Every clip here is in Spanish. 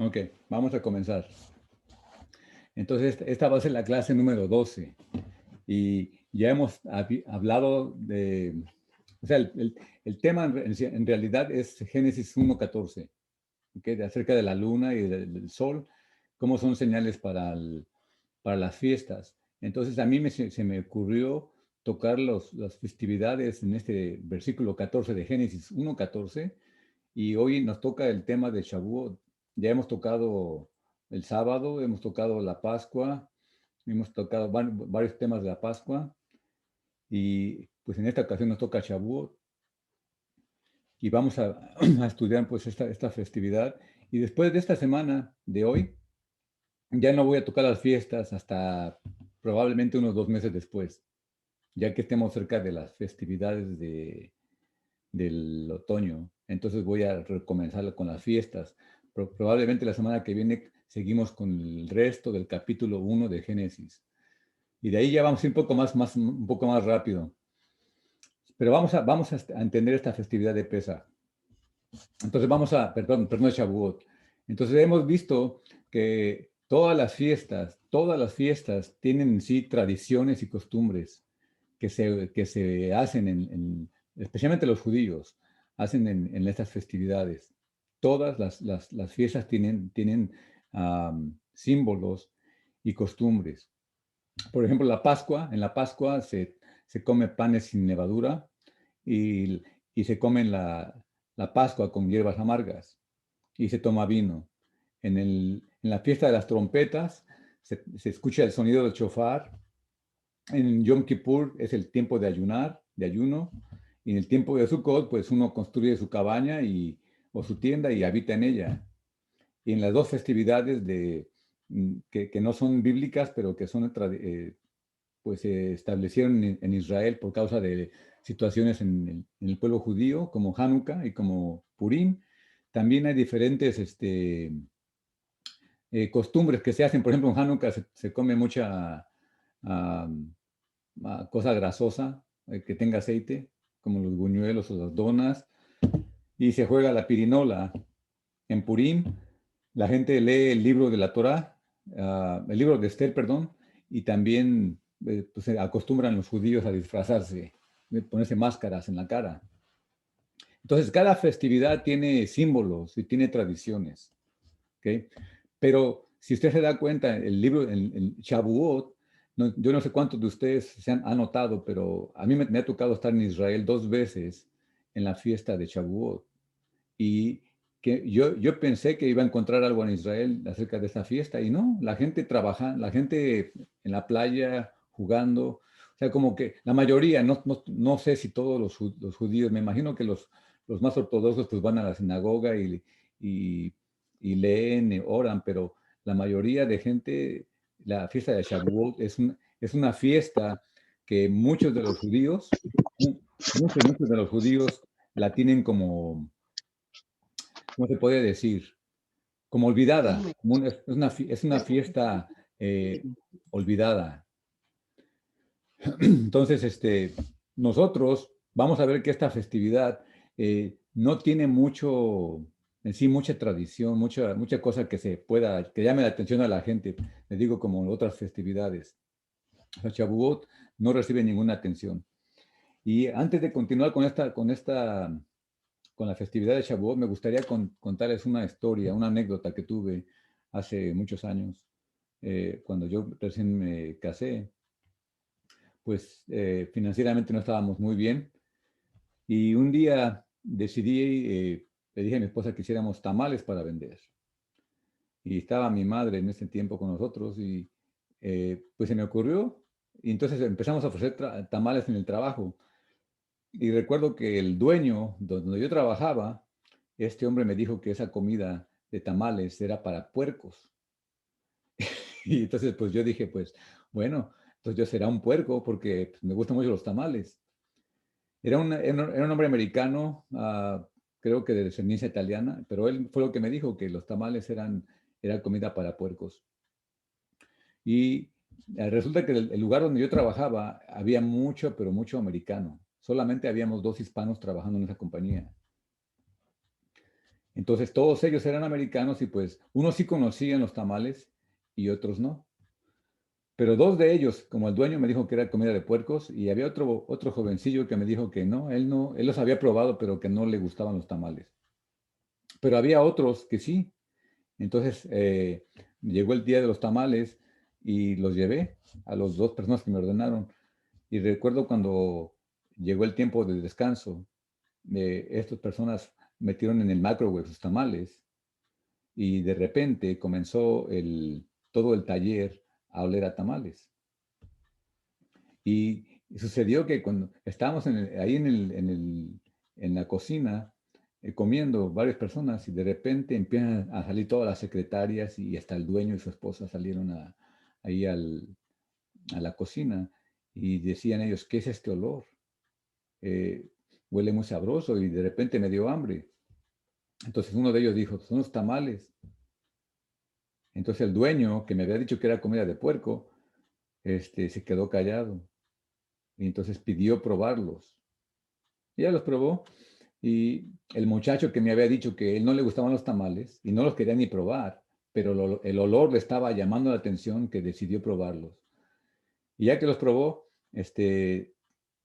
Ok, vamos a comenzar. Entonces, esta va a ser la clase número 12 y ya hemos hablado de, o sea, el tema en realidad es Génesis 1:14, ¿ok? Acerca de la luna y del sol, cómo son señales para las fiestas. Entonces, a mí se me ocurrió tocar las festividades en este versículo 14 de Génesis 1:14 y hoy nos toca el tema de Shavuot. Ya hemos tocado el sábado, hemos tocado la Pascua, hemos tocado varios temas de la Pascua y pues en esta ocasión nos toca Shavuot y vamos a, a estudiar pues esta festividad. Y después de esta semana de hoy, ya no voy a tocar las fiestas hasta probablemente unos 2 meses después, ya que estemos cerca de las festividades del otoño. Entonces voy a recomenzar con las fiestas. Probablemente la semana que viene seguimos con el resto del capítulo 1 de Génesis. Y de ahí ya vamos a ir un poco más rápido. Pero vamos a entender esta festividad de Pesaj. Entonces perdón, Shavuot. Entonces hemos visto que todas las fiestas tienen en sí tradiciones y costumbres que se hacen especialmente los judíos, hacen en estas festividades. Todas las fiestas tienen símbolos y costumbres. Por ejemplo, en la Pascua se come panes sin levadura y, y se come la Pascua con hierbas amargas y se toma vino. En la fiesta de las trompetas se escucha el sonido del shofar. En Yom Kippur es el tiempo de ayuno, y en el tiempo de Sukkot, pues uno construye su cabaña o su tienda y habita en ella. Y en las dos festividades que no son bíblicas, pero que son pues se establecieron en Israel por causa de situaciones en el pueblo judío, como Hanukkah y como Purim. También hay diferentes costumbres que se hacen. Por ejemplo, en Hanukkah se come mucha ah, cosa grasosa que tenga aceite, como los buñuelos o las donas, y se juega la pirinola. En Purim, la gente lee el libro de la Torá, el libro de Esther, perdón, y también pues, se acostumbran los judíos a disfrazarse, de ponerse máscaras en la cara. Entonces, cada festividad tiene símbolos y tiene tradiciones, ¿ok? Pero si usted se da cuenta, el libro, el Shavuot, yo no sé cuántos de ustedes se han notado, pero a mí me ha tocado estar en Israel 2 veces en la fiesta de Shavuot. Y que yo pensé que iba a encontrar algo en Israel acerca de esta fiesta y no, la gente trabaja, la gente en la playa jugando, o sea, como que la mayoría, no sé si todos los judíos, me imagino que los más ortodoxos pues van a la sinagoga y, y leen, y oran, pero la mayoría de gente, la fiesta de Shavuot es una fiesta que muchos de los judíos la tienen como, ¿cómo se puede decir? Como olvidada. Es una fiesta olvidada. Entonces, nosotros vamos a ver que esta festividad no tiene en sí, mucha tradición, mucha cosa que llame la atención a la gente. Le digo, como otras festividades. O Shavuot no recibe ninguna atención. Y antes de continuar con la festividad de Shavuot, me gustaría contarles una historia, una anécdota que tuve hace muchos años, cuando yo recién me casé. Pues financieramente no estábamos muy bien y un día le dije a mi esposa que hiciéramos tamales para vender. Y estaba mi madre en ese tiempo con nosotros y pues se me ocurrió y entonces empezamos a ofrecer tamales en el trabajo. Y recuerdo que el dueño donde yo trabajaba, este hombre me dijo que esa comida de tamales era para puercos. Y entonces pues yo dije, pues bueno, entonces yo será un puerco porque pues, me gustan mucho los tamales. Era un hombre americano, creo que de descendencia italiana, pero él fue lo que me dijo, que los tamales era comida para puercos. Y resulta que el lugar donde yo trabajaba había mucho, pero mucho americano. Solamente habíamos 2 hispanos trabajando en esa compañía. Entonces todos ellos eran americanos y pues unos sí conocían los tamales y otros no. Pero dos de ellos, como el dueño me dijo que era comida de puercos y había otro jovencillo que me dijo que no, él los había probado, pero que no le gustaban los tamales. Pero había otros que sí. Entonces llegó el día de los tamales y los llevé a las dos personas que me ordenaron. Y recuerdo cuando llegó el tiempo de descanso, estas personas metieron en el microwave sus tamales y de repente comenzó todo el taller a oler a tamales. Y sucedió que cuando estábamos ahí en la cocina comiendo varias personas y de repente empiezan a salir todas las secretarias y hasta el dueño y su esposa salieron ahí a la cocina y decían ellos, ¿qué es este olor? Eh, Huele muy sabroso y de repente me dio hambre. Entonces uno de ellos dijo, son los tamales. Entonces el dueño, que me había dicho que era comida de puerco, se quedó callado y entonces pidió probarlos. Y ya los probó y el muchacho que me había dicho que él no le gustaban los tamales y no los quería ni probar, pero el olor le estaba llamando la atención que decidió probarlos. Y ya que los probó,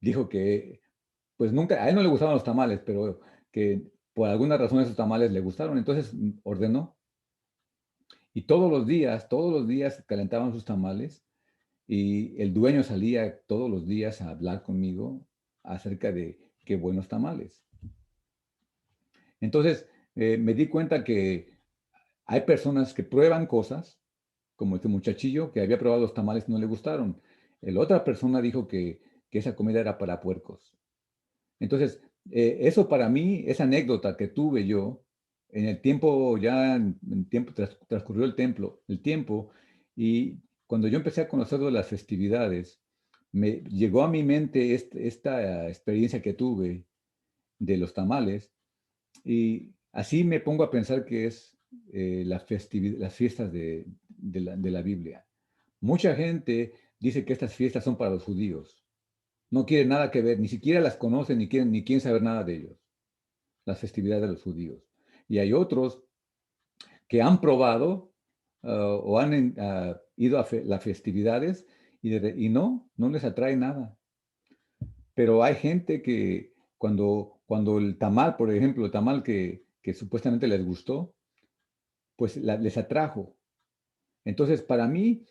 dijo que pues nunca, a él no le gustaban los tamales, pero que por alguna razón esos tamales le gustaron, entonces ordenó. Y todos los días calentaban sus tamales y el dueño salía todos los días a hablar conmigo acerca de qué buenos tamales. Entonces, me di cuenta que hay personas que prueban cosas, como este muchachillo que había probado los tamales y no le gustaron. La otra persona dijo que esa comida era para puercos. Entonces, eso para mí, esa anécdota que tuve yo, en el tiempo, ya en tiempo, transcurrió el tiempo, y cuando yo empecé a conocer de las festividades, me llegó a mi mente esta experiencia que tuve de los tamales, y así me pongo a pensar que es las fiestas de la Biblia. Mucha gente dice que estas fiestas son para los judíos. No quieren nada que ver, ni siquiera las conocen, ni quieren saber nada de ellos, las festividades de los judíos. Y hay otros que han probado o han ido a las festividades y no les atrae nada. Pero hay gente que cuando el tamal, por ejemplo, el tamal que supuestamente les gustó, pues les atrajo. Entonces, para mí,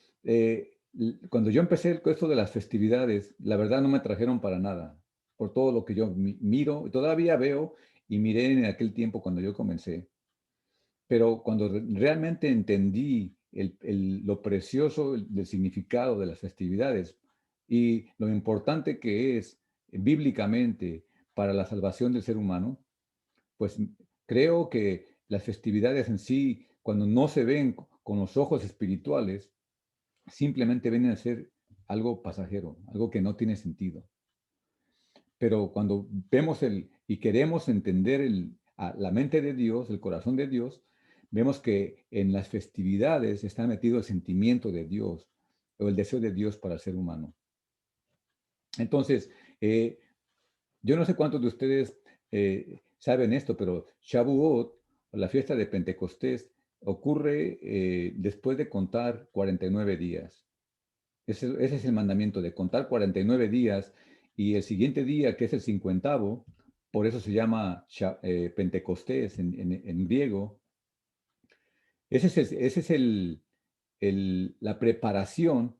cuando yo empecé con esto de las festividades, la verdad no me trajeron para nada, por todo lo que yo miro, todavía veo y miré en aquel tiempo cuando yo comencé. Pero cuando realmente entendí lo precioso del significado de las festividades y lo importante que es bíblicamente para la salvación del ser humano, pues creo que las festividades en sí, cuando no se ven con los ojos espirituales, simplemente vienen a ser algo pasajero, algo que no tiene sentido. Pero cuando vemos y queremos entender la mente de Dios, el corazón de Dios, vemos que en las festividades está metido el sentimiento de Dios o el deseo de Dios para el ser humano. Entonces, eh, yo no sé cuántos de ustedes saben esto, pero Shavuot, la fiesta de Pentecostés, ocurre después de contar 49 días. Ese es el mandamiento de contar 49 días y el siguiente día, que es el cincuentavo, por eso se llama Pentecostés en griego. Ese es la preparación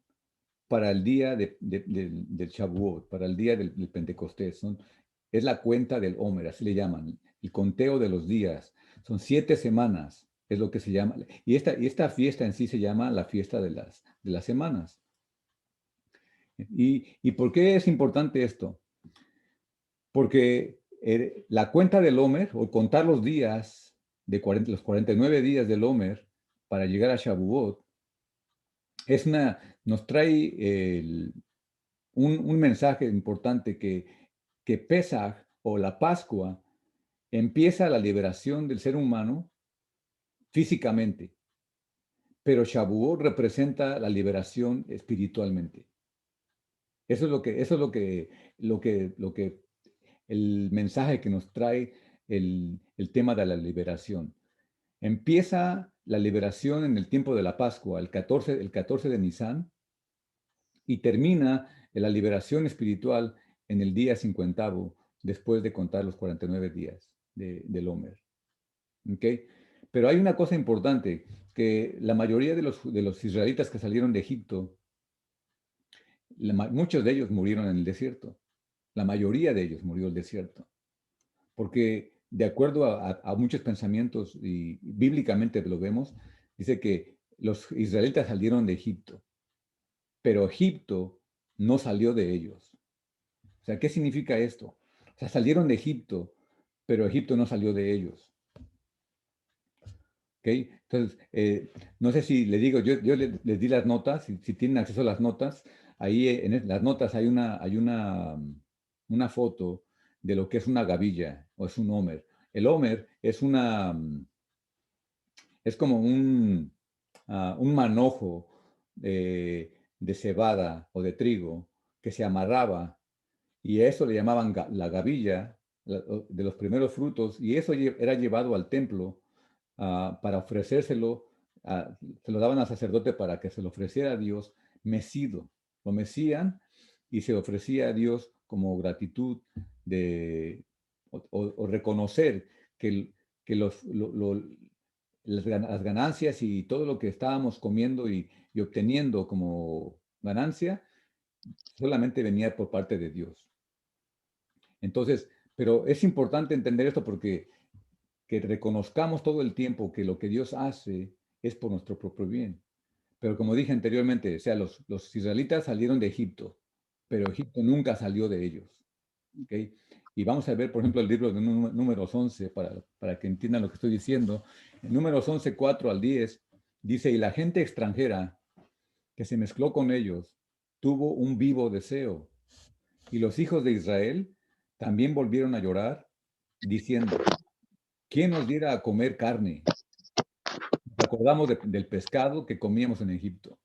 para el día del Shavuot, para el día del Pentecostés. Es la cuenta del Homer, así le llaman, el conteo de los días. Son 7 semanas, es lo que se llama. Y esta fiesta en sí se llama la fiesta de las semanas. ¿Y por qué es importante esto? Porque la cuenta del Homer, o contar los días, los 49 días del Homer para llegar a Shavuot, nos trae un mensaje importante que Pesaj o la Pascua empieza la liberación del ser humano físicamente, pero Shavuot representa la liberación espiritualmente. Eso es lo que el mensaje que nos trae el tema de la liberación. Empieza la liberación en el tiempo de la Pascua, el 14 de Nisan, y termina la liberación espiritual en el día 50, después de contar los 49 días del Omer. ¿Okay? Pero hay una cosa importante, que la mayoría de los israelitas que salieron de Egipto, muchos de ellos murieron en el desierto. La mayoría de ellos murió en el desierto. Porque de acuerdo a muchos pensamientos, y bíblicamente lo vemos, dice que los israelitas salieron de Egipto, pero Egipto no salió de ellos. O sea, ¿qué significa esto? O sea, salieron de Egipto, pero Egipto no salió de ellos. ¿Ok? Entonces, no sé si le digo, yo les di las notas, si tienen acceso a las notas, ahí en las notas una foto de lo que es una gavilla o es un homer. El homer es como un manojo de cebada o de trigo que se amarraba, y a eso le llamaban la gavilla de los primeros frutos, y eso era llevado al templo para ofrecérselo. Se lo daban al sacerdote para que se lo ofreciera a Dios mecido. Lo mecían y se ofrecía a Dios como gratitud o reconocer que las ganancias y todo lo que estábamos comiendo y obteniendo como ganancia solamente venía por parte de Dios. Entonces, pero es importante entender esto porque que reconozcamos todo el tiempo que lo que Dios hace es por nuestro propio bien. Pero como dije anteriormente, o sea, los israelitas salieron de Egipto, pero Egipto nunca salió de ellos. ¿Okay? Y vamos a ver, por ejemplo, el libro de Números 11, para que entiendan lo que estoy diciendo. En Números 11, 4 al 10, dice, y la gente extranjera que se mezcló con ellos tuvo un vivo deseo. Y los hijos de Israel también volvieron a llorar, diciendo, ¿quién nos diera a comer carne? Nos acordamos del pescado que comíamos en Egipto.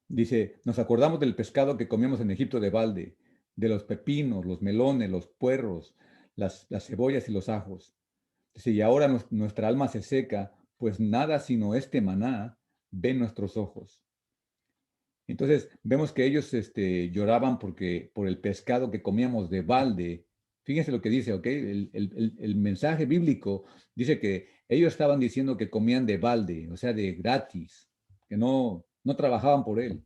Dice, nos acordamos del pescado que comíamos en Egipto de balde, de los pepinos, los melones, los puerros, las cebollas y los ajos. Dice, y ahora nuestra alma se seca, pues nada sino este maná ven nuestros ojos. Entonces vemos que ellos lloraban por el pescado que comíamos de balde. Fíjense lo que dice, ¿ok? El mensaje bíblico dice que ellos estaban diciendo que comían de balde, o sea, de gratis, que no trabajaban por él.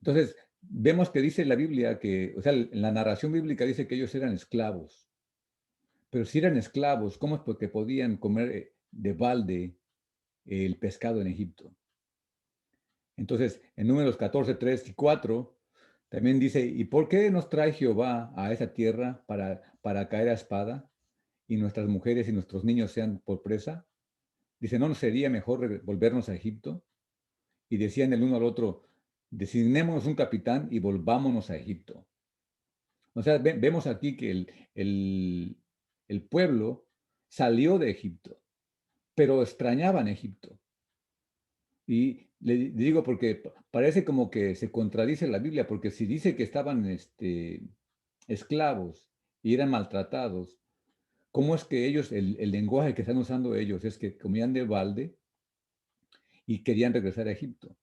Entonces, vemos que dice la Biblia que, o sea, en la narración bíblica dice que ellos eran esclavos. Pero si eran esclavos, ¿cómo es porque podían comer de balde el pescado en Egipto? Entonces, en Números 14, 3 y 4, también dice, ¿y por qué nos trae Jehová a esa tierra para caer a espada y nuestras mujeres y nuestros niños sean por presa? Dice, ¿no nos sería mejor volvernos a Egipto? Y decían el uno al otro, designémonos un capitán y volvámonos a Egipto. O sea, vemos aquí que el pueblo salió de Egipto, pero extrañaban Egipto. Y le digo porque parece como que se contradice la Biblia, porque si dice que estaban esclavos y eran maltratados, ¿cómo es que ellos, el lenguaje que están usando ellos es que comían de balde y querían regresar a Egipto?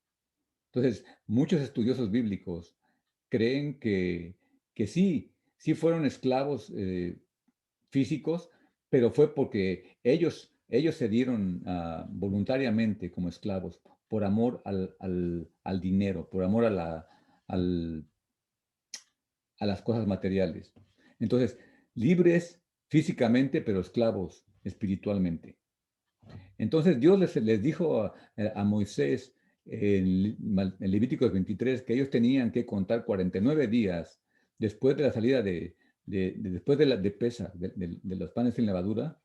Entonces, muchos estudiosos bíblicos creen que sí fueron esclavos físicos, pero fue porque ellos se dieron voluntariamente como esclavos por amor al dinero, por amor al- a las cosas materiales. Entonces, libres físicamente, pero esclavos espiritualmente. Entonces Dios les dijo a Moisés en Levíticos 23 que ellos tenían que contar 49 días después de la salida después de Pesach, de los panes sin levadura,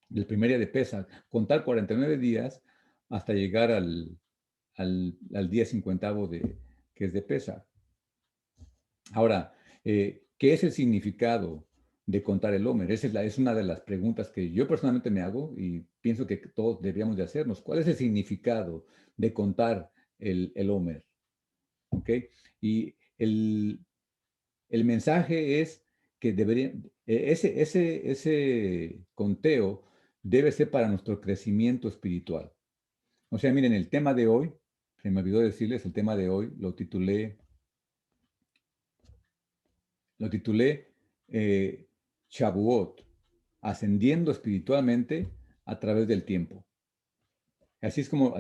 del primer día de Pesach, contar 49 días hasta llegar al día 50 que es de Pesach. Ahora, ¿qué es el significado de contar el Homer? Esa es una de las preguntas que yo personalmente me hago y pienso que todos deberíamos de hacernos. ¿Cuál es el significado de contar el Homer? ¿Ok? Y El mensaje es que ese conteo debe ser para nuestro crecimiento espiritual. O sea, miren, el tema de hoy, se me olvidó decirles, el tema de hoy lo titulé Shavuot, ascendiendo espiritualmente a través del tiempo. Así es como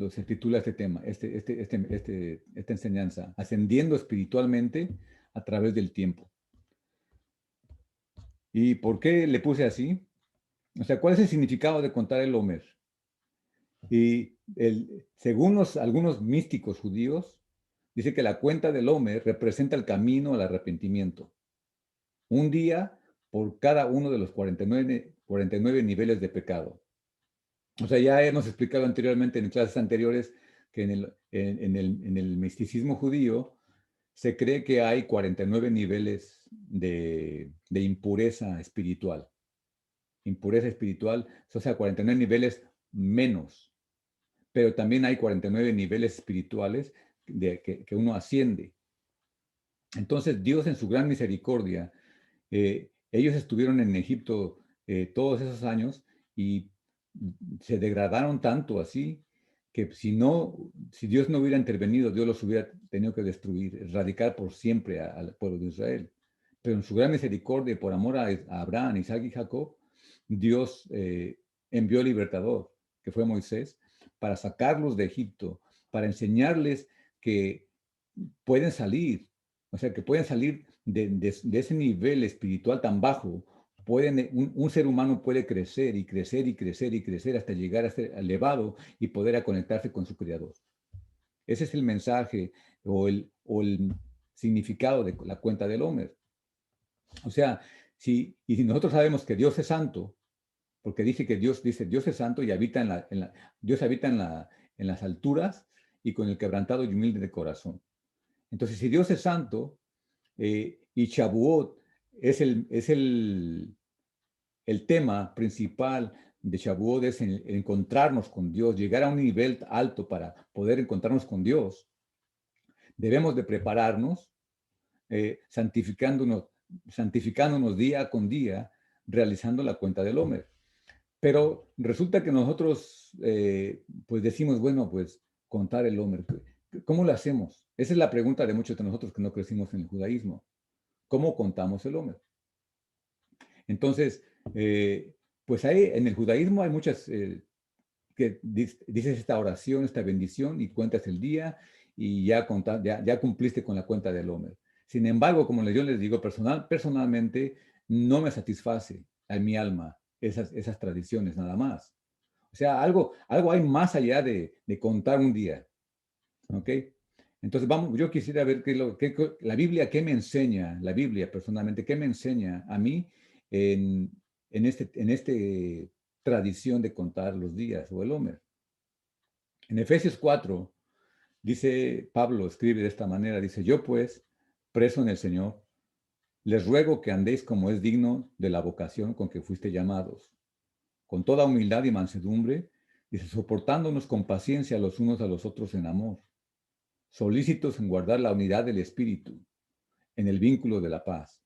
se titula este tema, esta enseñanza, ascendiendo espiritualmente a través del tiempo. ¿Y por qué le puse así? O sea, ¿cuál es el significado de contar el Homer? Y según algunos místicos judíos, dice que la cuenta del Homer representa el camino al arrepentimiento. Un día por cada uno de los 49 niveles de pecado. O sea, ya hemos explicado anteriormente en clases anteriores que en el misticismo judío se cree que hay 49 niveles de impureza espiritual. Impureza espiritual, o sea, 49 niveles menos. Pero también hay 49 niveles espirituales que uno asciende. Entonces, Dios en su gran misericordia, ellos estuvieron en Egipto todos esos años y se degradaron tanto así que si Dios no hubiera intervenido, Dios los hubiera tenido que destruir, erradicar por siempre al pueblo de Israel. Pero en su gran misericordia, por amor a Abraham, Isaac y Jacob, Dios envió al libertador, que fue Moisés, para sacarlos de Egipto, para enseñarles que pueden salir, o sea, que pueden salir de ese nivel espiritual tan bajo. Un ser humano puede crecer y crecer y crecer y crecer hasta llegar a ser elevado y poder conectarse con su Creador. Ese es el mensaje o el significado de la cuenta del Homer. O sea, si nosotros sabemos que Dios es santo, porque Dios es santo y Dios habita en las alturas y con el quebrantado y humilde de corazón. Entonces, si Dios es santo y Shavuot es el tema principal de Shavuot, es encontrarnos con Dios, llegar a un nivel alto para poder encontrarnos con Dios, debemos de prepararnos, santificándonos día con día, realizando la cuenta del Homer. Pero resulta que nosotros, pues decimos, bueno, pues contar el Homer. ¿Cómo lo hacemos? Esa es la pregunta de muchos de nosotros que no crecimos en el judaísmo. ¿Cómo contamos el Homer? Entonces, pues en el judaísmo hay muchas, que dices esta oración, esta bendición y cuentas el día y ya cumpliste con la cuenta del Homer. Sin embargo, como yo les digo personalmente, no me satisface a mi alma esas tradiciones nada más. O sea, algo hay más allá de contar un día. ¿Ok? Entonces, yo quisiera ver la Biblia, ¿qué me enseña? La Biblia, personalmente, ¿qué me enseña a mí en este tradición de contar los días o el Homer? En Efesios 4, dice Pablo, escribe de esta manera, dice, yo pues, preso en el Señor, les ruego que andéis como es digno de la vocación con que fuiste llamados, con toda humildad y mansedumbre, dice, soportándonos con paciencia los unos a los otros en amor, solícitos en guardar la unidad del Espíritu, en el vínculo de la paz,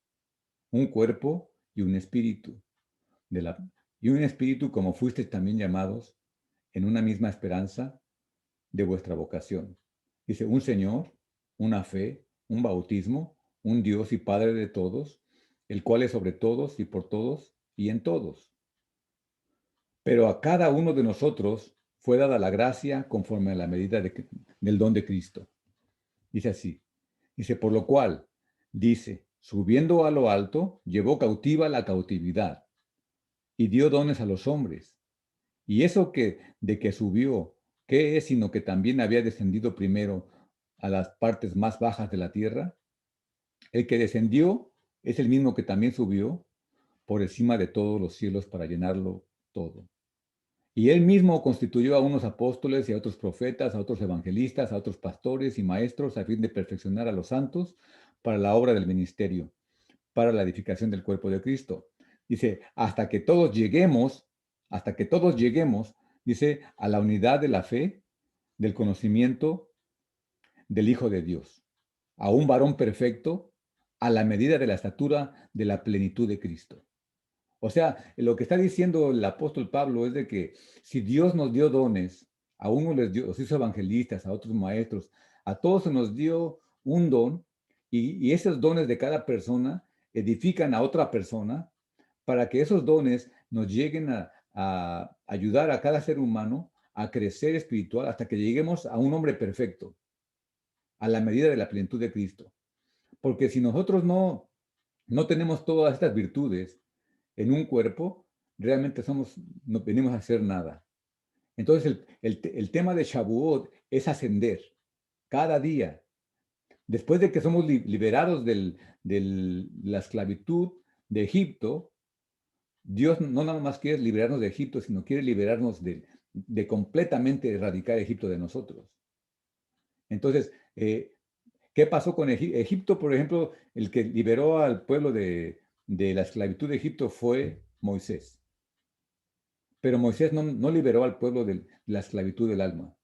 un cuerpo y un espíritu, y un espíritu como fuisteis también llamados, en una misma esperanza de vuestra vocación. Dice, un Señor, una fe, un bautismo, un Dios y Padre de todos, el cual es sobre todos y por todos y en todos. Pero a cada uno de nosotros fue dada la gracia conforme a la medida del don de Cristo. Dice así, dice, por lo cual, dice, subiendo a lo alto, llevó cautiva la cautividad y dio dones a los hombres. Y eso de que subió, ¿qué es sino que también había descendido primero a las partes más bajas de la tierra? El que descendió es el mismo que también subió por encima de todos los cielos para llenarlo todo. Y él mismo constituyó a unos apóstoles y a otros profetas, a otros evangelistas, a otros pastores y maestros a fin de perfeccionar a los santos para la obra del ministerio, para la edificación del cuerpo de Cristo. Dice, hasta que todos lleguemos, dice, a la unidad de la fe, del conocimiento del Hijo de Dios, a un varón perfecto, a la medida de la estatura de la plenitud de Cristo. O sea, lo que está diciendo el apóstol Pablo es de que si Dios nos dio dones, a unos los hizo evangelistas, a otros maestros, a todos se nos dio un don, y esos dones de cada persona edifican a otra persona para que esos dones nos lleguen a ayudar a cada ser humano a crecer espiritual hasta que lleguemos a un hombre perfecto, a la medida de la plenitud de Cristo. Porque si nosotros no tenemos todas estas virtudes en un cuerpo, realmente no venimos a hacer nada. Entonces, el tema de Shavuot es ascender cada día. Después de que somos liberados de la esclavitud de Egipto, Dios no nada más quiere liberarnos de Egipto, sino quiere liberarnos de completamente erradicar Egipto de nosotros. Entonces, ¿qué pasó con Egipto? Por ejemplo, el que liberó al pueblo de la esclavitud de Egipto fue Moisés. Pero Moisés no liberó al pueblo de la esclavitud del alma.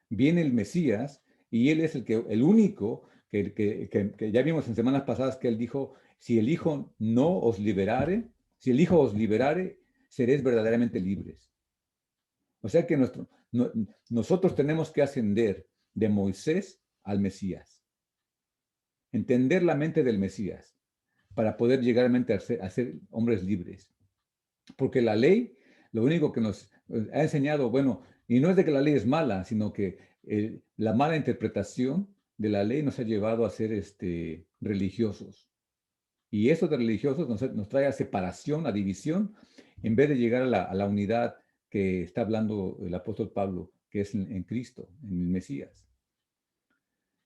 Viene el Mesías y él es el único que ya vimos en semanas pasadas que él dijo, si el Hijo no os liberare, si el Hijo os liberare, seréis verdaderamente libres. O sea que nosotros tenemos que ascender de Moisés al Mesías. Entender la mente del Mesías para poder llegar a ser hombres libres. Porque la ley, lo único que nos ha enseñado, bueno, y no es de que la ley es mala, sino que la mala interpretación de la ley nos ha llevado a ser religiosos. Y eso de religiosos nos trae a separación, a división, en vez de llegar a la unidad que está hablando el apóstol Pablo, que es en Cristo, en el Mesías.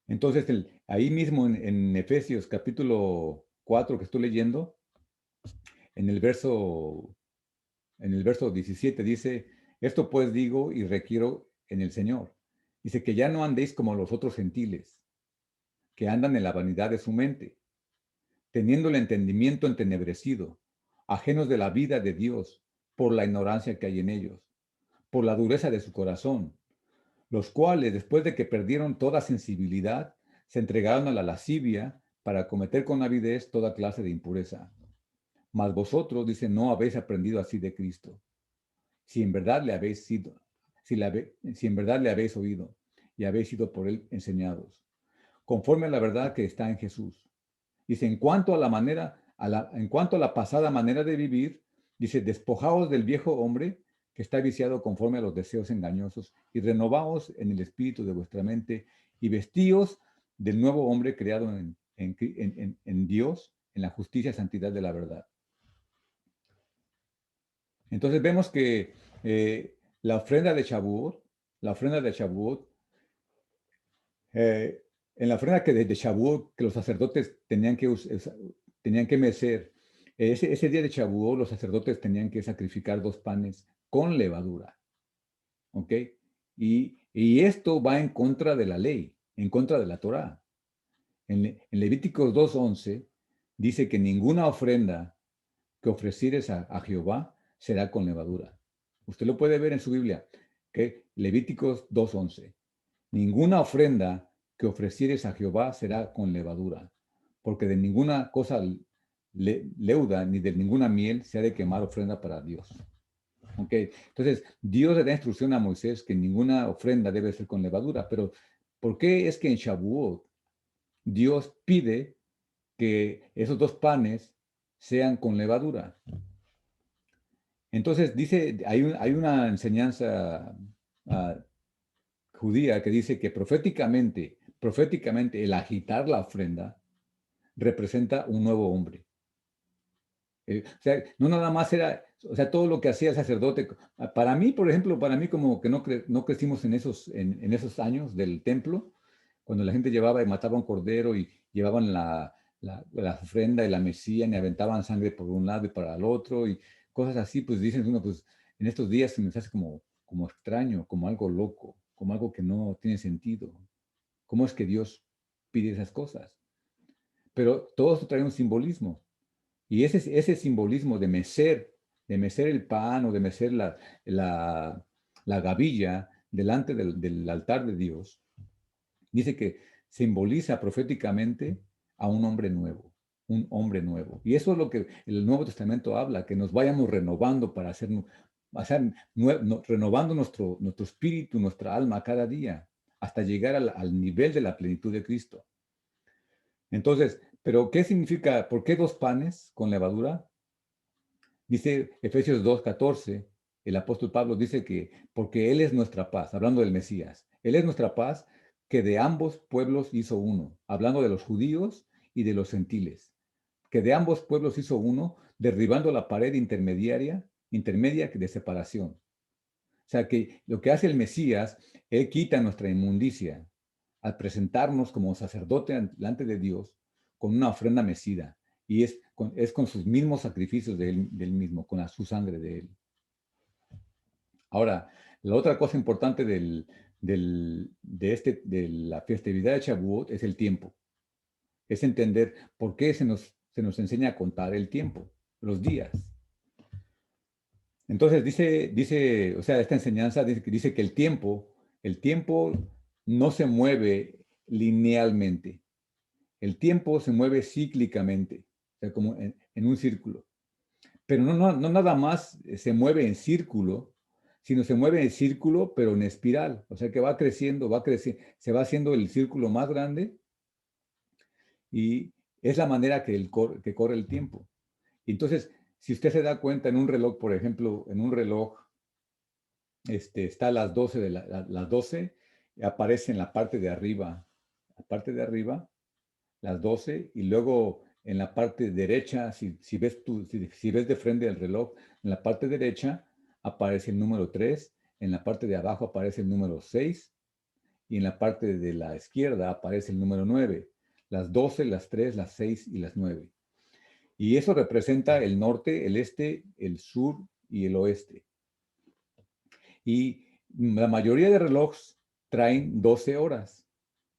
Entonces, ahí mismo en Efesios capítulo 4 que estoy leyendo, en el verso 17 dice, esto pues digo y requiero en el Señor. Dice que ya no andéis como los otros gentiles, que andan en la vanidad de su mente, teniendo el entendimiento entenebrecido, ajenos de la vida de Dios, por la ignorancia que hay en ellos, por la dureza de su corazón, los cuales, después de que perdieron toda sensibilidad, se entregaron a la lascivia para cometer con avidez toda clase de impureza. Mas vosotros, dice, no habéis aprendido así de Cristo. Si en verdad le habéis sido, si en verdad le habéis oído y habéis sido por él enseñados, conforme a la verdad que está en Jesús. Dice, en cuanto a la pasada manera de vivir, dice, despojaos del viejo hombre que está viciado conforme a los deseos engañosos y renovaos en el espíritu de vuestra mente y vestíos del nuevo hombre creado en Dios, en la justicia y santidad de la verdad. Entonces vemos que la ofrenda de Shavuot, en la ofrenda de Shavuot que los sacerdotes tenían que mecer, ese día de Shavuot los sacerdotes tenían que sacrificar 2 panes con levadura, ¿ok? Y esto va en contra de la ley, en contra de la Torá. En Levíticos 2:11 dice que ninguna ofrenda que ofrecieres a Jehová será con levadura. Usted lo puede ver en su Biblia, que Levíticos 2:11. Ninguna ofrenda que ofrecieres a Jehová será con levadura, porque de ninguna cosa leuda ni de ninguna miel se ha de quemar ofrenda para Dios. ¿Ok? Entonces, Dios le da instrucción a Moisés que ninguna ofrenda debe ser con levadura, pero ¿por qué es que en Shavuot Dios pide que esos 2 panes sean con levadura? Entonces, dice, hay una enseñanza judía que dice que proféticamente el agitar la ofrenda representa un nuevo hombre. O sea, no nada más era, o sea, todo lo que hacía el sacerdote. Para mí, por ejemplo, para mí como que no crecimos en esos años del templo, cuando la gente llevaba y mataba un cordero y llevaban la ofrenda y la mecían y aventaban sangre por un lado y para el otro y cosas así, pues dicen uno, pues en estos días se nos hace como extraño, como algo loco, como algo que no tiene sentido. ¿Cómo es que Dios pide esas cosas? Pero todo esto trae un simbolismo. Y ese simbolismo de mecer el pan o de mecer la gavilla delante del altar de Dios, dice que simboliza proféticamente a un hombre nuevo. un hombre nuevo. Y eso es lo que el Nuevo Testamento habla, que nos vayamos renovando para renovando nuestro espíritu, nuestra alma cada día, hasta llegar al nivel de la plenitud de Cristo. Entonces, ¿pero qué significa? ¿Por qué 2 panes con levadura? Dice Efesios 2:14, el apóstol Pablo dice que porque Él es nuestra paz, hablando del Mesías, Él es nuestra paz, que de ambos pueblos hizo uno, hablando de los judíos y de los gentiles, que de ambos pueblos hizo uno, derribando la pared intermedia de separación. O sea que lo que hace el Mesías, Él quita nuestra inmundicia al presentarnos como sacerdote delante de Dios con una ofrenda mecida. Y es con sus mismos sacrificios de él mismo, con su sangre de Él. Ahora, la otra cosa importante de la festividad de Shavuot es el tiempo. Es entender por qué se nos enseña a contar el tiempo, los días. Entonces o sea, esta enseñanza dice que el tiempo no se mueve linealmente. El tiempo se mueve cíclicamente, o sea, como en un círculo. Pero no nada más se mueve en círculo, sino se mueve en círculo, pero en espiral. O sea que va creciendo, se va haciendo el círculo más grande y es la manera que corre el tiempo. Entonces, si usted se da cuenta en un reloj, por ejemplo, en un reloj, está a las 12 las 12, aparece en la parte de arriba, las 12, y luego en la parte derecha, si ves de frente el reloj, en la parte derecha aparece el número 3, en la parte de abajo aparece el número 6, y en la parte de la izquierda aparece el número 9. Las 12, las 3, las 6 y las 9. Y eso representa el norte, el este, el sur y el oeste. Y la mayoría de relojes traen 12 horas.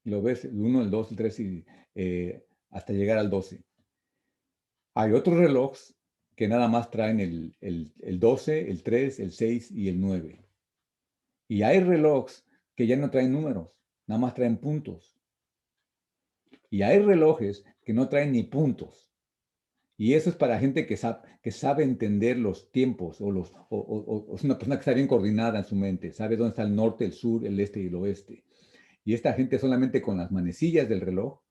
Lo ves, el 1, el 2, el 3 y hasta llegar al 12. Hay otros relojes que nada más traen el 12, el 3, el 6 y el 9. Y hay relojes que ya no traen números, nada más traen puntos. Y hay relojes que no traen ni puntos. Y eso es para gente que sabe entender los tiempos o es una persona que está bien coordinada en su mente, sabe dónde está el norte, el sur, el este y el oeste. Y esta gente solamente con las manecillas del reloj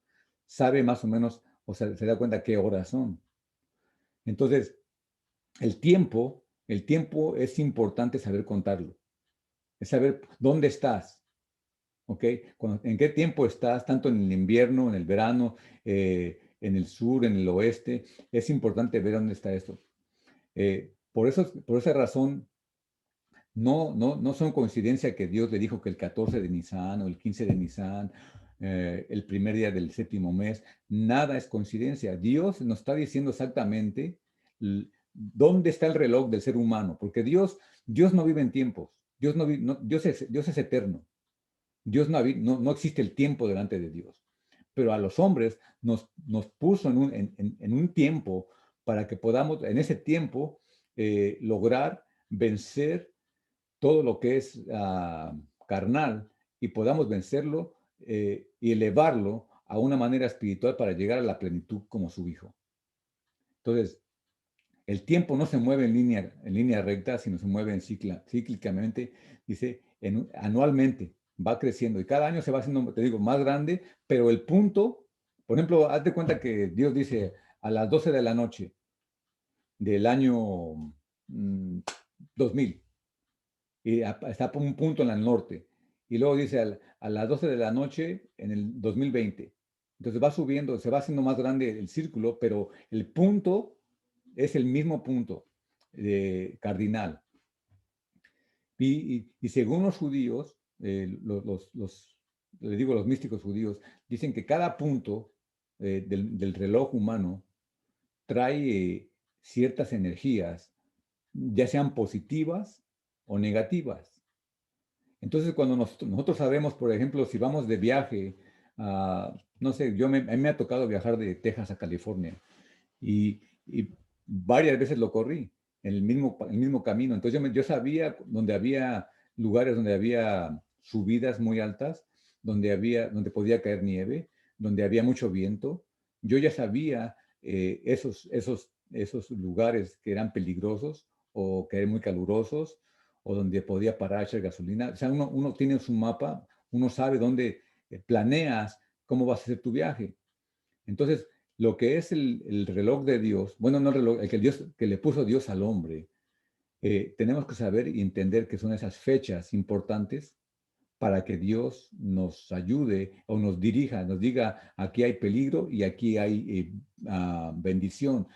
sabe más o menos, o sea, se da cuenta qué horas son. Entonces, el tiempo es importante saber contarlo, es saber dónde estás, ¿ok? En qué tiempo estás, tanto en el invierno, en el verano, en el sur, en el oeste. Es importante ver dónde está esto. Por esa razón, no son coincidencia que Dios le dijo que el 14 de Nisan o el 15 de Nisan, el primer día del séptimo mes, nada es coincidencia. Dios nos está diciendo exactamente dónde está el reloj del ser humano, porque Dios no vive en tiempos. Dios es eterno. No existe el tiempo delante de Dios. Pero a los hombres nos puso en un tiempo para que podamos, en ese tiempo, lograr vencer todo lo que es carnal y podamos vencerlo y elevarlo a una manera espiritual para llegar a la plenitud como su Hijo. Entonces, el tiempo no se mueve en línea recta, sino se mueve cíclicamente, dice, anualmente, va creciendo y cada año se va haciendo, te digo, más grande, pero el punto, por ejemplo, haz de cuenta que Dios dice a las 12 de la noche del año 2000, y está por un punto en el norte, y luego dice a las 12 de la noche en el 2020. Entonces va subiendo, se va haciendo más grande el círculo, pero el punto es el mismo punto cardinal. Y según los judíos, les digo los místicos judíos, dicen que cada punto del reloj humano trae ciertas energías, ya sean positivas o negativas. Entonces, cuando nosotros sabemos, por ejemplo, si vamos de viaje, no sé, a mí me ha tocado viajar de Texas a California y varias veces lo corrí en el mismo camino. Entonces yo sabía donde había lugares donde había subidas muy altas, donde podía caer nieve, donde había mucho viento. Yo ya sabía esos lugares que eran peligrosos o que eran muy calurosos o donde podía parar a echar gasolina. O sea, uno tiene su mapa, uno sabe dónde planeas cómo vas a hacer tu viaje. Entonces, lo que es el reloj de Dios, bueno, no el reloj, el que, Dios, que le puso Dios al hombre, tenemos que saber y entender que son esas fechas importantes para que Dios nos ayude o nos dirija, nos diga, aquí hay peligro y aquí hay bendición,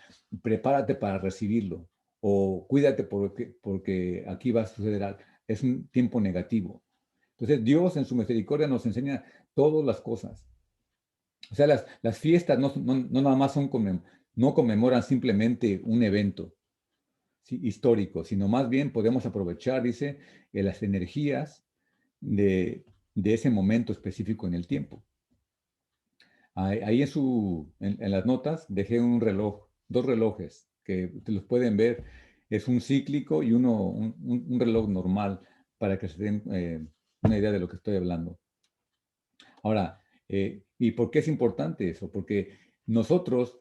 prepárate para recibirlo o cuídate porque aquí va a suceder algo. Es un tiempo negativo. Entonces Dios en su misericordia nos enseña todas las cosas. O sea, las fiestas no nada más no conmemoran simplemente un evento, sí, histórico, sino más bien podemos aprovechar, dice, las energías de ese momento específico en el tiempo. Ahí en las notas dejé un reloj, dos relojes que los pueden ver. Es un cíclico y un reloj normal para que se den una idea de lo que estoy hablando. Ahora, ¿y por qué es importante eso? Porque nosotros,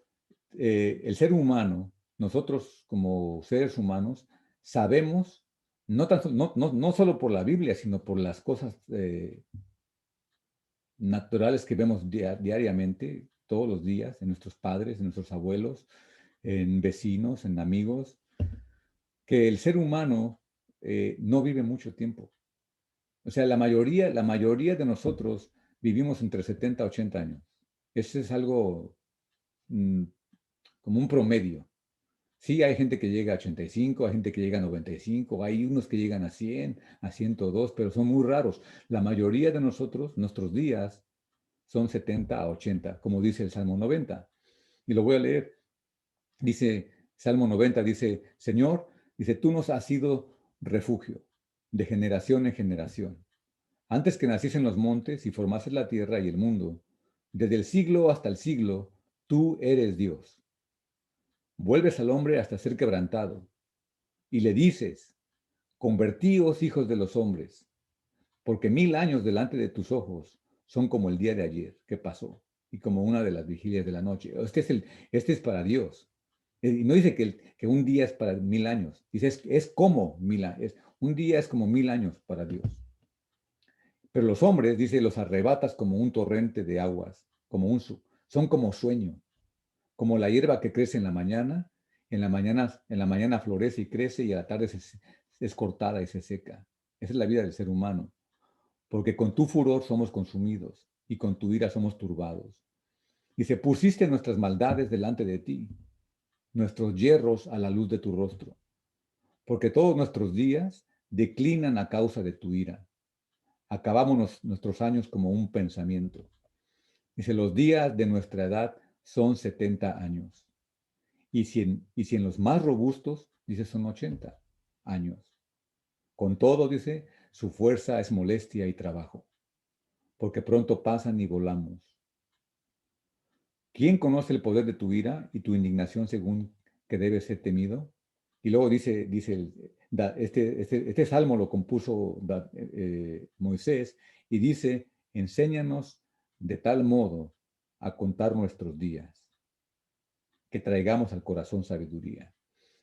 el ser humano, nosotros como seres humanos, sabemos, no solo por la Biblia, sino por las cosas naturales que vemos diariamente, todos los días, en nuestros padres, en nuestros abuelos, en vecinos, en amigos, que el ser humano no vive mucho tiempo. O sea, la mayoría de nosotros vivimos entre 70 a 80 años. Eso es algo mm, como un promedio. Sí, hay gente que llega a 85, hay gente que llega a 95, hay unos que llegan a 100, a 102, pero son muy raros. La mayoría de nosotros, nuestros días, son 70 a 80, como dice el Salmo 90. Y lo voy a leer. Dice, Salmo 90, dice, Señor, dice, tú nos has sido refugio de generación en generación. Antes que nacieses en los montes y formases la tierra y el mundo, desde el siglo hasta el siglo, tú eres Dios. Vuelves al hombre hasta ser quebrantado y le dices, convertíos hijos de los hombres, porque 1000 años delante de tus ojos son como el día de ayer que pasó y como una de las vigilias de la noche. Este es para Dios. Y no dice que un día es para 1000 años, dice es como 1000 años. Un día es como 1000 años para Dios. Pero los hombres, dice, los arrebatas como un torrente de aguas, son como sueño, como la hierba que crece en la mañana florece y crece y a la tarde es cortada y se seca. Esa es la vida del ser humano, porque con tu furor somos consumidos y con tu ira somos turbados. Dice, pusiste nuestras maldades delante de ti, nuestros yerros a la luz de tu rostro, porque todos nuestros días declinan a causa de tu ira. Acabamos nuestros años como un pensamiento. Dice, los días de nuestra edad son 70 años. Y si en los más robustos, dice, son 80 años. Con todo, dice, su fuerza es molestia y trabajo, porque pronto pasan y volamos. ¿Quién conoce el poder de tu ira y tu indignación según que debe ser temido? Y luego este salmo lo compuso Moisés y dice, enséñanos de tal modo a contar nuestros días, que traigamos al corazón sabiduría.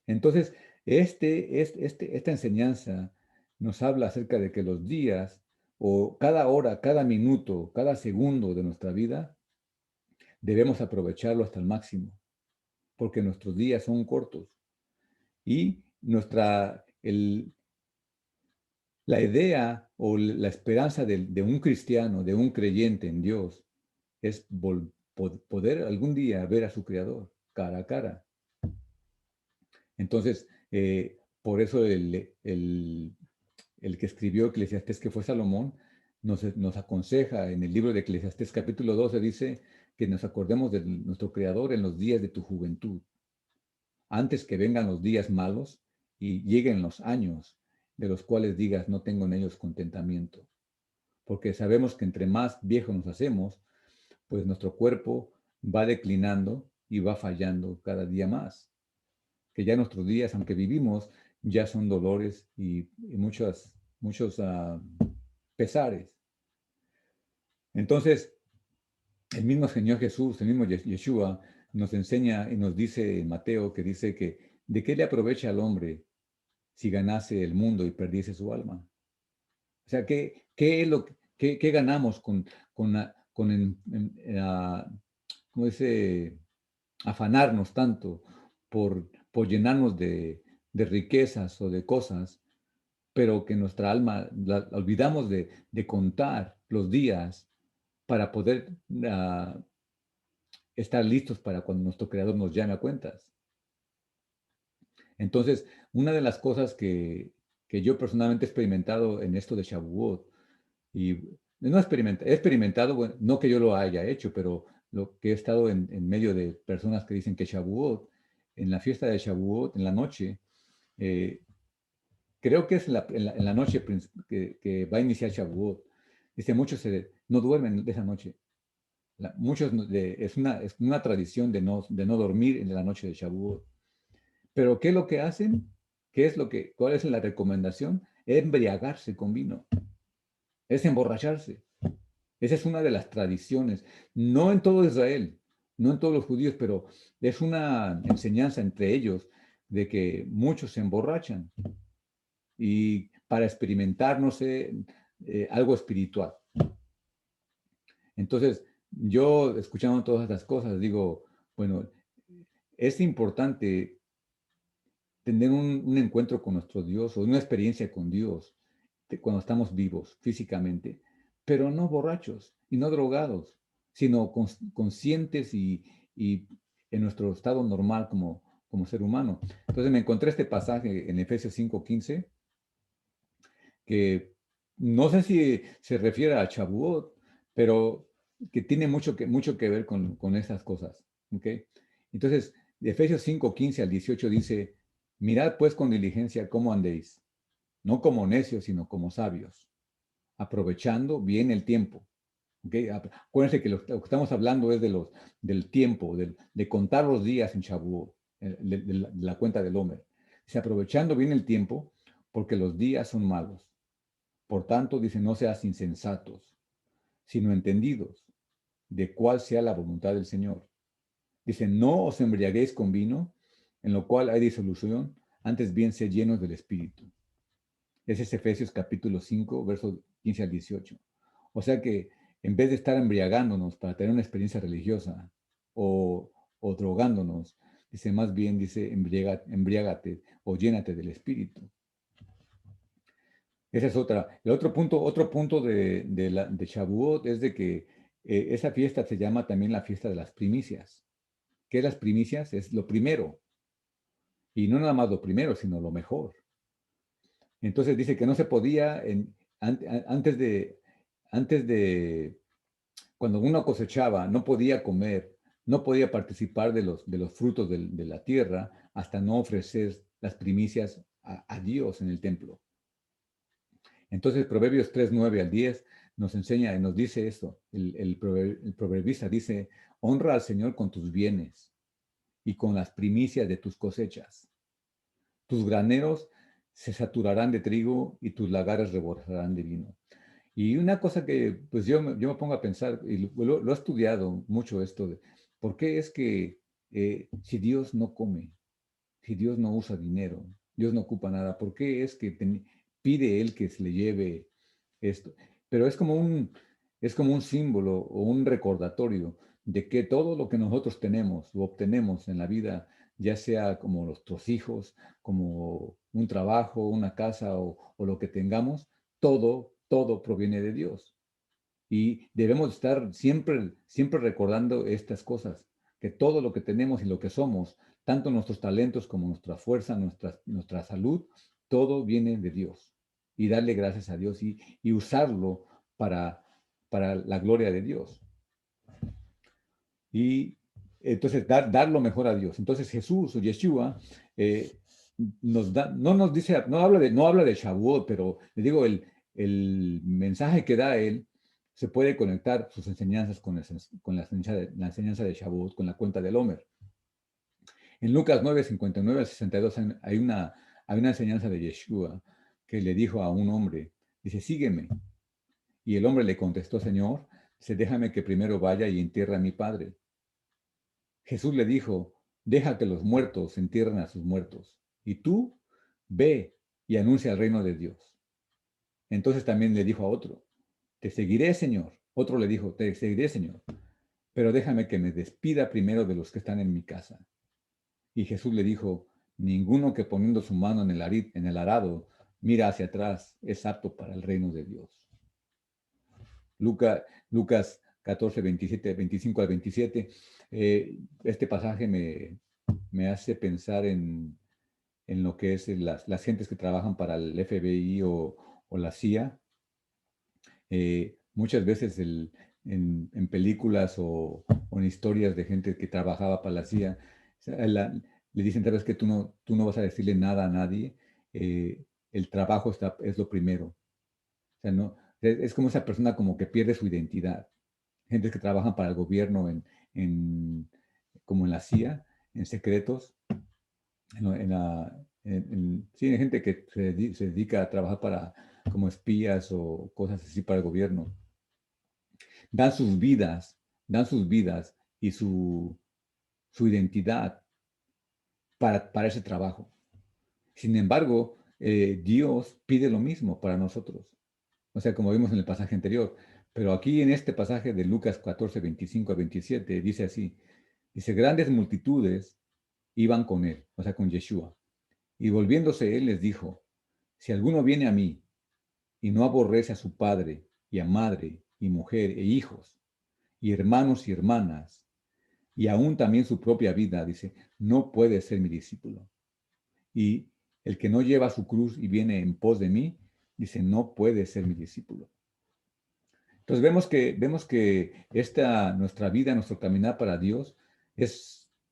Entonces, esta enseñanza nos habla acerca de que los días o cada hora, cada minuto, cada segundo de nuestra vida debemos aprovecharlo hasta el máximo, porque nuestros días son cortos. Y la idea o la esperanza de un cristiano, de un creyente en Dios, es poder algún día ver a su Creador cara a cara. Entonces, por eso el que escribió Eclesiastés, que fue Salomón, nos aconseja en el libro de Eclesiastés capítulo 12, dice que nos acordemos de nuestro Creador en los días de tu juventud, antes que vengan los días malos y lleguen los años de los cuales digas, no tengo en ellos contentamiento. Porque sabemos que entre más viejos nos hacemos, pues nuestro cuerpo va declinando y va fallando cada día más. Que ya nuestros días, aunque vivimos, ya son dolores y muchos pesares. Entonces, el mismo Señor Jesús, el mismo Yeshua, nos enseña y nos dice en Mateo que dice que ¿de qué le aprovecha al hombre si ganase el mundo y perdiese su alma? O sea, ¿qué es lo qué ganamos con ¿cómo dice? Afanarnos tanto por llenarnos de riquezas o de cosas, pero que nuestra alma la olvidamos de contar los días para poder estar listos para cuando nuestro Creador nos llame a cuentas. Entonces, una de las cosas que yo personalmente he experimentado en esto de Shavuot, y no he experimentado, bueno, no que yo lo haya hecho, pero lo que he estado en medio de personas que dicen que Shavuot, en la fiesta de Shavuot, en la noche, eh, creo que es en la noche que va a iniciar Shavuot. Dice, muchos no duermen de esa noche. Es una tradición de no dormir en la noche de Shavuot. Pero ¿qué es lo que hacen? ¿Cuál es la recomendación? Embriagarse con vino. Es emborracharse. Esa es una de las tradiciones. No en todo Israel, no en todos los judíos, pero es una enseñanza entre ellos de que muchos se emborrachan y para experimentar, no sé, algo espiritual. Entonces, yo escuchando todas estas cosas, digo, bueno, es importante tener un encuentro con nuestro Dios o una experiencia con Dios cuando estamos vivos físicamente, pero no borrachos y no drogados, sino conscientes y en nuestro estado normal como ser humano. Entonces me encontré este pasaje en Efesios 5:15 que no sé si se refiere a Shavuot, pero que tiene mucho que ver con esas cosas. ¿Ok? Entonces, de Efesios 5:15 al 18 dice, mirad pues con diligencia cómo andéis, no como necios, sino como sabios, aprovechando bien el tiempo. ¿Okay? Acuérdense que lo que estamos hablando es del tiempo, de contar los días en Shavuot, de la cuenta del Homer. Dice, aprovechando bien el tiempo, porque los días son malos. Por tanto, dice, no seas insensatos, sino entendidos de cuál sea la voluntad del Señor. Dice, no os embriaguéis con vino, en lo cual hay disolución, antes bien sed llenos del Espíritu. Ese es Efesios capítulo 5, versos 15 al 18. O sea que en vez de estar embriagándonos para tener una experiencia religiosa o drogándonos, dice más bien, dice, embriágate o llénate del Espíritu. Esa es otra. Otro punto de Shavuot es de que esa fiesta se llama también la fiesta de las primicias. ¿Qué es las primicias? Es lo primero. Y no nada más lo primero, sino lo mejor. Entonces dice que no se podía, antes de, cuando uno cosechaba, no podía comer, no podía participar de los frutos de la tierra hasta no ofrecer las primicias a Dios en el templo. Entonces, Proverbios 3, 9 al 10 nos enseña y nos dice esto. El proverbista dice, honra al Señor con tus bienes y con las primicias de tus cosechas. Tus graneros se saturarán de trigo y tus lagares rebosarán de vino. Y una cosa que pues yo me pongo a pensar, y lo he estudiado mucho esto, ¿por qué es que si Dios no come, si Dios no usa dinero, Dios no ocupa nada, ¿por qué es que pide Él que se le lleve esto? Pero es como un símbolo o un recordatorio de que todo lo que nosotros tenemos o obtenemos en la vida, ya sea como nuestros hijos, como un trabajo, una casa o lo que tengamos, todo proviene de Dios. Y debemos estar siempre recordando estas cosas, que todo lo que tenemos y lo que somos, tanto nuestros talentos como nuestra fuerza, nuestra salud, todo viene de Dios. Y darle gracias a Dios y usarlo para, para la gloria de Dios. Y entonces dar lo mejor a Dios. Entonces Jesús o Yeshua eh, no nos dice, no habla de Shavuot, pero le digo, el mensaje que da él se puede conectar sus enseñanzas con la enseñanza de Shavuot, con la cuenta del Homer. En Lucas 9, 59 al 62 hay una enseñanza de Yeshua que le dijo a un hombre, dice, sígueme. Y el hombre le contestó, Señor, dice, déjame que primero vaya y entierre a mi padre. Jesús le dijo, deja que los muertos entierren a sus muertos, y tú ve y anuncia el reino de Dios. Entonces también le dijo a otro, te seguiré, Señor. Otro le dijo, te seguiré, Señor, pero déjame que me despida primero de los que están en mi casa. Y Jesús le dijo, ninguno que poniendo su mano en el arado mira hacia atrás es apto para el reino de Dios. Lucas 14, 27, 25 al 27. Este pasaje me hace pensar en lo que es las gentes que trabajan para el FBI o la CIA. Muchas veces en películas o en historias de gente que trabajaba para la CIA, le dicen, sabes que tú no vas a decirle nada a nadie, el trabajo es lo primero. O sea, no, es como esa persona como que pierde su identidad. Gentes que trabajan para el gobierno como en la CIA, en secretos, sí, hay gente que se dedica a trabajar como espías o cosas así para el gobierno. Dan dan sus vidas y su identidad para ese trabajo. Sin embargo, Dios pide lo mismo para nosotros. O sea, como vimos en el pasaje anterior. Pero aquí en este pasaje de Lucas 14, 25 a 27, dice así. Dice, grandes multitudes iban con él, o sea, con Yeshua. Y volviéndose él les dijo, si alguno viene a mí y no aborrece a su padre y a madre y mujer e hijos y hermanos y hermanas y aún también su propia vida, dice, no puede ser mi discípulo. Y el que no lleva su cruz y viene en pos de mí, dice, no puede ser mi discípulo. Entonces vemos que nuestra vida, nuestro caminar para Dios,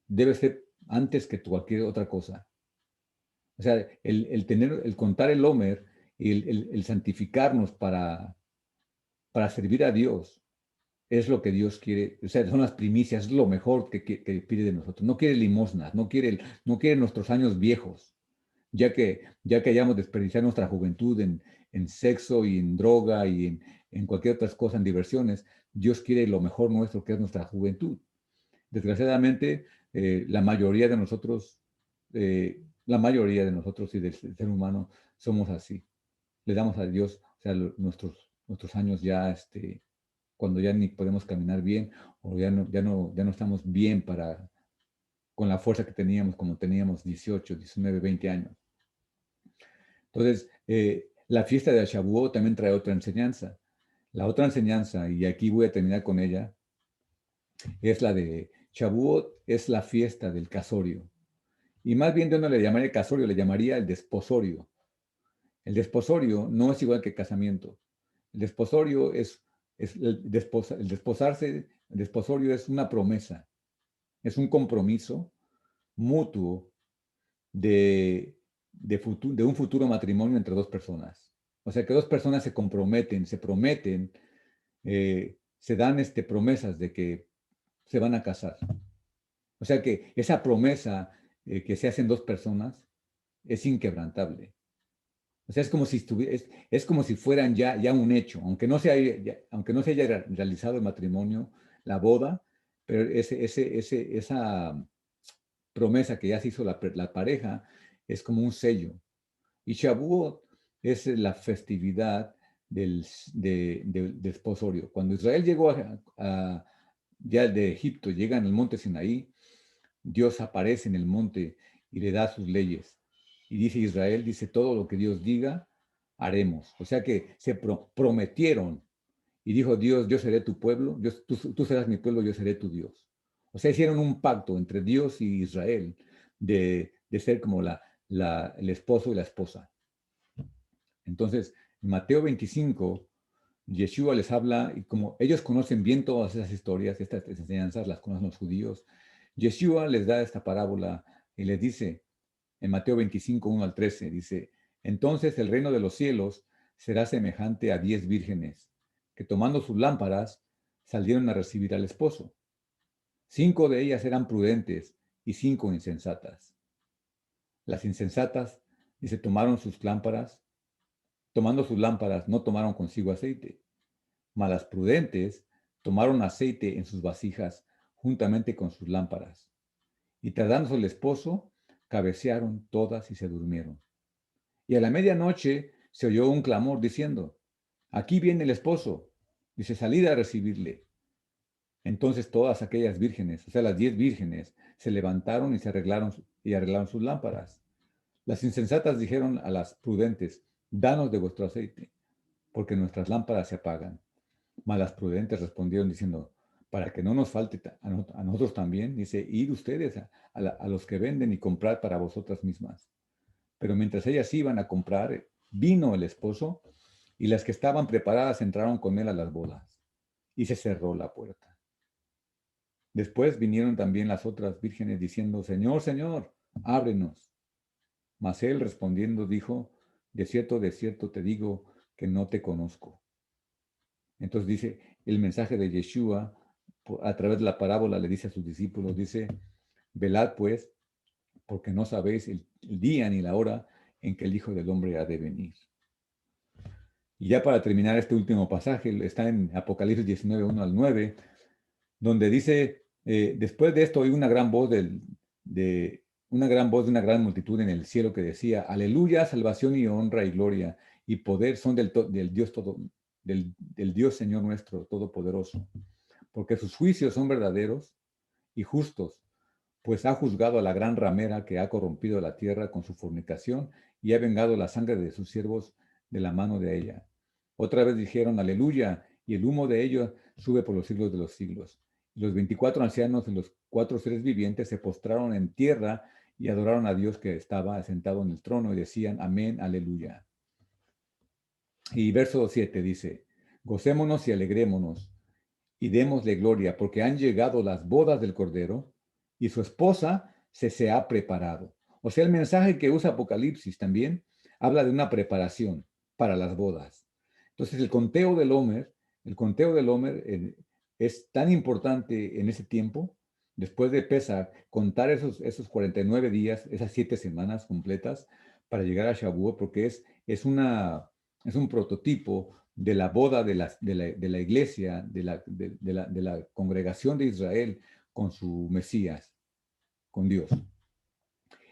debe ser antes que cualquier otra cosa. O sea, el contar el Homer y el santificarnos para servir a Dios es lo que Dios quiere. O sea, son las primicias, es lo mejor que pide de nosotros. No quiere limosnas, no quiere nuestros años viejos, ya que hayamos desperdiciado nuestra juventud en sexo y en droga y en cualquier otra cosa, en diversiones. Dios quiere lo mejor nuestro, que es nuestra juventud. Desgraciadamente, la mayoría de nosotros y del ser humano somos así. Le damos a Dios, o sea, nuestros años ya, cuando ya ni podemos caminar bien o ya no estamos bien con la fuerza que teníamos como teníamos 18, 19, 20 años. Entonces, la fiesta de Shavuot también trae otra enseñanza. La otra enseñanza, y aquí voy a terminar con ella, es la de Shavuot, es la fiesta del casorio. Y más bien yo no le llamaría casorio, le llamaría el desposorio. El desposorio no es igual que casamiento. El desposorio es el desposarse, el desposorio es una promesa, es un compromiso mutuo de un futuro matrimonio entre dos personas. O sea, que dos personas se comprometen, se prometen, se dan promesas de que se van a casar. O sea que esa promesa que se hacen dos personas es inquebrantable. O sea, es como si fueran ya un hecho, aunque no se haya realizado el matrimonio, la boda, pero esa promesa que ya se hizo la pareja es como un sello. Y Shavuot es la festividad del desposorio. Cuando Israel llegó ya de Egipto, llega en el monte Sinaí, Dios aparece en el monte y le da sus leyes. Y dice Israel, dice, todo lo que Dios diga, haremos. O sea que se prometieron. Y dijo Dios, yo seré tu pueblo, tú serás mi pueblo, yo seré tu Dios. O sea, hicieron un pacto entre Dios y Israel de ser como el esposo y la esposa. Entonces, en Mateo 25, Yeshua les habla, y como ellos conocen bien todas esas historias, estas enseñanzas las conocen los judíos, Yeshua les da esta parábola y les dice, en Mateo 25, 1 al 13, dice, entonces el reino de los cielos será semejante a 10 vírgenes, que tomando sus lámparas salieron a recibir al esposo. 5 de ellas eran prudentes y 5 insensatas. Las insensatas, dice, tomando sus lámparas, no tomaron consigo aceite, mas las prudentes tomaron aceite en sus vasijas juntamente con sus lámparas. Y tardándose el esposo, cabecearon todas y se durmieron. Y a la medianoche se oyó un clamor diciendo, aquí viene el esposo. Dice, salid a recibirle. Entonces todas aquellas vírgenes, o sea, las 10 vírgenes, se levantaron y arreglaron sus lámparas. Las insensatas dijeron a las prudentes, danos de vuestro aceite, porque nuestras lámparas se apagan. Mas las prudentes respondieron diciendo, para que no nos falte a nosotros también, dice, id ustedes a los que venden y comprad para vosotras mismas. Pero mientras ellas iban a comprar, vino el esposo y las que estaban preparadas entraron con él a las bodas y se cerró la puerta. Después vinieron también las otras vírgenes diciendo, Señor, Señor, ábrenos. Mas él respondiendo dijo, de cierto te digo que no te conozco. Entonces dice, el mensaje de Yeshua, a través de la parábola, le dice a sus discípulos, dice, velad pues, porque no sabéis el día ni la hora en que el Hijo del Hombre ha de venir. Y ya para terminar este último pasaje, está en Apocalipsis 19, 1 al 9, donde dice, después de esto oí una gran voz de una gran multitud en el cielo que decía, aleluya, salvación y honra y gloria y poder son del Dios del Dios Señor nuestro todopoderoso, porque sus juicios son verdaderos y justos, pues ha juzgado a la gran ramera que ha corrompido la tierra con su fornicación y ha vengado la sangre de sus siervos de la mano de ella. Otra vez dijeron, aleluya, y el humo de ellos sube por los siglos de los siglos. Y los 24 ancianos y los 4 seres vivientes se postraron en tierra y adoraron a Dios que estaba sentado en el trono y decían, amén, aleluya. Y verso 7 dice, gocémonos y alegrémonos y démosle gloria, porque han llegado las bodas del Cordero y su esposa se ha preparado. O sea, el mensaje que usa Apocalipsis también habla de una preparación para las bodas. Entonces, el conteo del Homer es tan importante en ese tiempo, después de Pesach, contar esos 49 días, esas 7 semanas completas para llegar a Shavuot, porque es un prototipo de la boda de la iglesia, de la congregación de Israel con su Mesías, con Dios.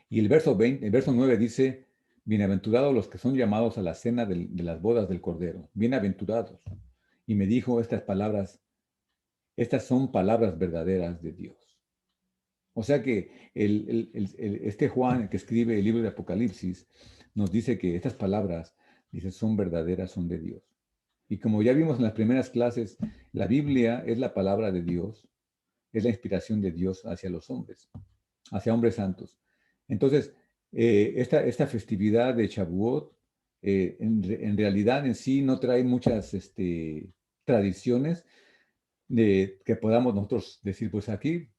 Y el verso 9 dice, bienaventurados los que son llamados a la cena de las bodas del Cordero, bienaventurados. Y me dijo estas palabras, estas son palabras verdaderas de Dios. O sea que este Juan, el que escribe el libro de Apocalipsis, nos dice que estas palabras, dice, son verdaderas, son de Dios. Y como ya vimos en las primeras clases, la Biblia es la palabra de Dios, es la inspiración de Dios hacia los hombres, hacia hombres santos. Entonces, esta festividad de Shavuot, en realidad en sí no trae muchas tradiciones que podamos nosotros decir, pues aquí,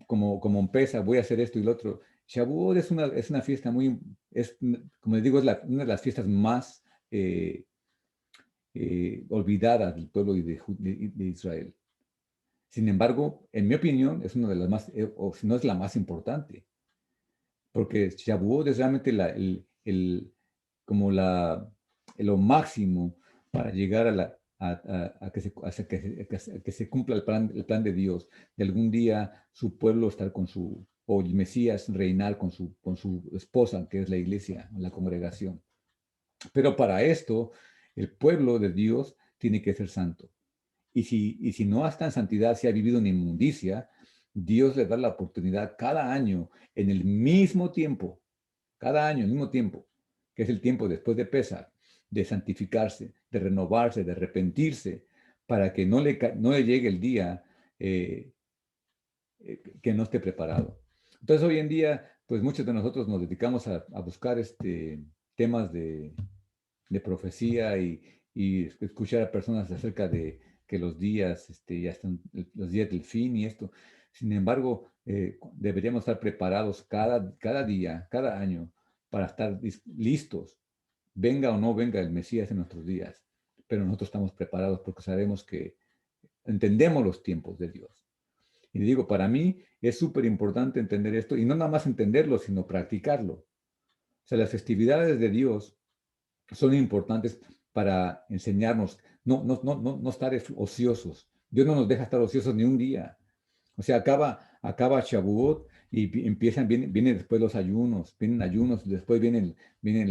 como empieza, voy a hacer esto y lo otro. Shavuot es una fiesta como les digo, una de las fiestas más olvidada del pueblo de Israel. Sin embargo, en mi opinión, es una de las más, o si no es la más importante, porque Shavuot es realmente como lo máximo para llegar a que se cumpla el plan de Dios, de algún día su pueblo estar o el Mesías reinar con su esposa, que es la iglesia, la congregación. Pero para esto, el pueblo de Dios tiene que ser santo. Y si no está en santidad, si ha vivido en inmundicia, Dios le da la oportunidad cada año, en el mismo tiempo, cada año, en el mismo tiempo, que es el tiempo después de Pesach, de santificarse, de renovarse, de arrepentirse, para que no le llegue el día que no esté preparado. Entonces, hoy en día, pues muchos de nosotros nos dedicamos a buscar temas de profecía y escuchar a personas acerca de que los días, ya están los días del fin y esto. Sin embargo, deberíamos estar preparados cada día, cada año, para estar listos, venga o no venga el Mesías en nuestros días. Pero nosotros estamos preparados porque sabemos que entendemos los tiempos de Dios. Y digo, para mí es súper importante entender esto y no nada más entenderlo, sino practicarlo. O sea, las festividades de Dios son importantes para enseñarnos, no estar ociosos. Dios no nos deja estar ociosos ni un día. O sea, acaba Shavuot y vienen después los ayunos, vienen ayunos, después vienen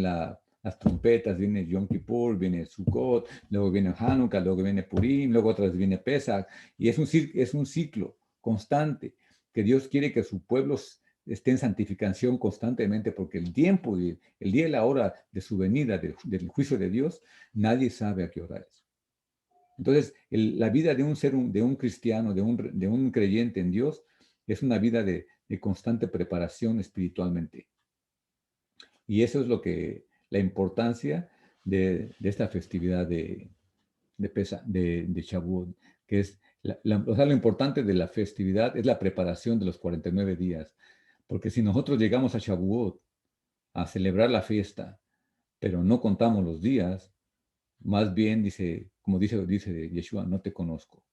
las trompetas, viene Yom Kippur, viene Sukkot, luego viene Hanukkah, luego viene Purim, luego otra vez viene Pesach, y es un ciclo constante que Dios quiere que su pueblo esté en santificación constantemente, porque el tiempo, el día y la hora de su venida, del juicio de Dios, nadie sabe a qué hora es. Entonces, la vida de de un cristiano, de un creyente en Dios, es una vida de constante preparación espiritualmente. Y eso es la importancia de esta festividad de Shavuot, que es, o sea, lo importante de la festividad es la preparación de los 49 días. Porque si nosotros llegamos a Shavuot a celebrar la fiesta, pero no contamos los días, más bien dice, como dice Yeshua, no te conozco.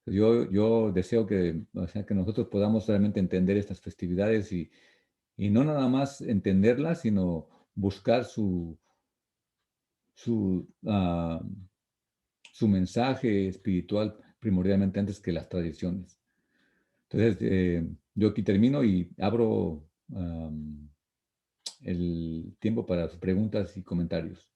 Yo deseo que, o sea, que nosotros podamos realmente entender estas festividades y no nada más entenderlas, sino buscar su, ah, su mensaje espiritual primordialmente antes que las tradiciones. Entonces, yo aquí termino y abro el tiempo para preguntas y comentarios.